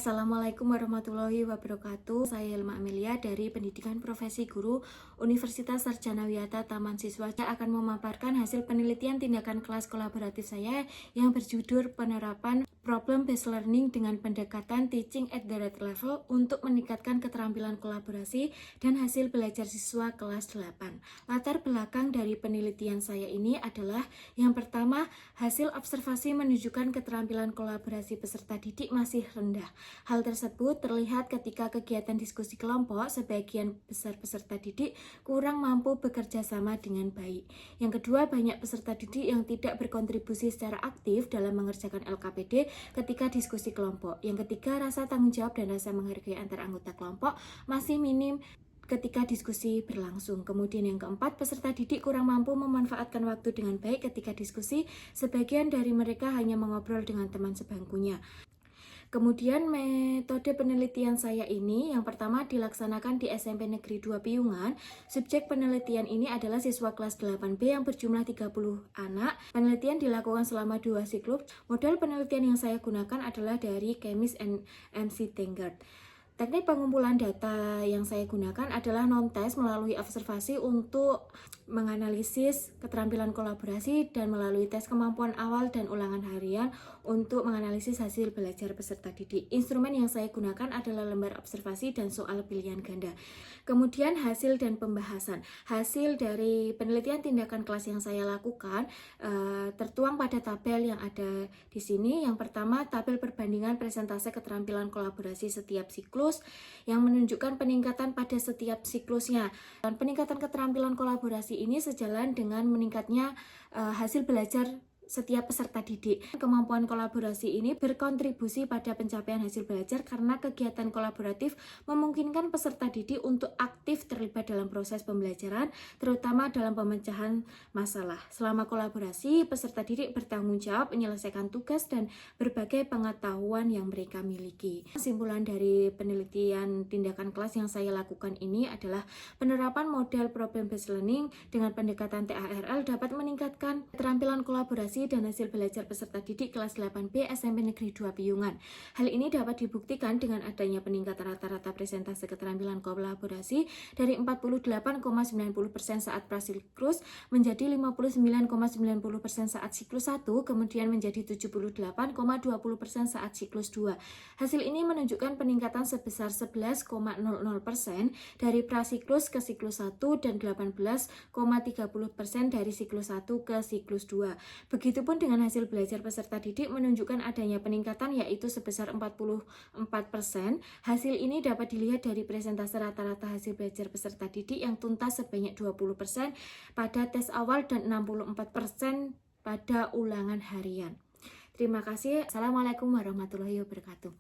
Assalamualaikum warahmatullahi wabarakatuh. Saya Hilma Amelia dari Pendidikan Profesi Guru Universitas Sarjana Wiyata Taman Siswa. Saya akan memaparkan hasil penelitian tindakan kelas kolaboratif saya yang berjudul penerapan Problem Based Learning dengan pendekatan Teaching at the Right Level untuk meningkatkan keterampilan kolaborasi dan hasil belajar siswa kelas 8. Latar belakang dari penelitian saya ini adalah yang pertama, hasil observasi menunjukkan keterampilan kolaborasi peserta didik masih rendah. Hal tersebut terlihat ketika kegiatan diskusi kelompok sebagian besar peserta didik kurang mampu bekerja sama dengan baik. Yang kedua, banyak peserta didik yang tidak berkontribusi secara aktif dalam mengerjakan LKPD ketika diskusi kelompok. Yang ketiga, rasa tanggung jawab dan rasa menghargai antar anggota kelompok masih minim ketika diskusi berlangsung. Kemudian yang keempat, peserta didik kurang mampu memanfaatkan waktu dengan baik ketika diskusi. Sebagian dari mereka hanya mengobrol dengan teman sebangkunya. Kemudian metode penelitian saya ini yang pertama dilaksanakan di SMP Negeri 2 Piungan. Subjek penelitian ini adalah siswa kelas 8B yang berjumlah 30 anak. Penelitian dilakukan selama 2 siklus. Model penelitian yang saya gunakan adalah dari Chemis and MC Tengert. Teknik pengumpulan data yang saya gunakan adalah non-test melalui observasi untuk menganalisis keterampilan kolaborasi dan melalui tes kemampuan awal dan ulangan harian untuk menganalisis hasil belajar peserta didik. Instrumen yang saya gunakan adalah lembar observasi dan soal pilihan ganda. Kemudian hasil dan pembahasan. Hasil dari penelitian tindakan kelas yang saya lakukan tertuang pada tabel yang ada di sini. Yang pertama, tabel perbandingan presentase keterampilan kolaborasi setiap siklus yang menunjukkan peningkatan pada setiap siklusnya. Dan peningkatan keterampilan kolaborasi ini sejalan dengan meningkatnya hasil belajar setiap peserta didik. Kemampuan kolaborasi ini berkontribusi pada pencapaian hasil belajar karena kegiatan kolaboratif memungkinkan peserta didik untuk aktif terlibat dalam proses pembelajaran, terutama dalam pemecahan masalah. Selama kolaborasi, peserta didik bertanggung jawab menyelesaikan tugas dan berbagai pengetahuan yang mereka miliki. Kesimpulan dari penelitian tindakan kelas yang saya lakukan ini adalah penerapan model Problem Based Learning dengan pendekatan TARL dapat meningkatkan keterampilan kolaborasi dan hasil belajar peserta didik kelas 8B SMP Negeri 2 Piungan. Hal ini dapat dibuktikan dengan adanya peningkatan rata-rata presentase keterampilan kolaborasi dari 48,90% saat prasiklus menjadi 59,90% saat siklus 1, kemudian menjadi 78,20% saat siklus 2. Hasil ini menunjukkan peningkatan sebesar 11,00% dari prasiklus ke siklus 1 dan 18,30% dari siklus 1 ke siklus 2. Begitupun dengan hasil belajar peserta didik menunjukkan adanya peningkatan yaitu sebesar 44%. Hasil ini dapat dilihat dari presentase rata-rata hasil belajar peserta didik yang tuntas sebanyak 20% pada tes awal dan 64% pada ulangan harian. Terima kasih. Assalamualaikum warahmatullahi wabarakatuh.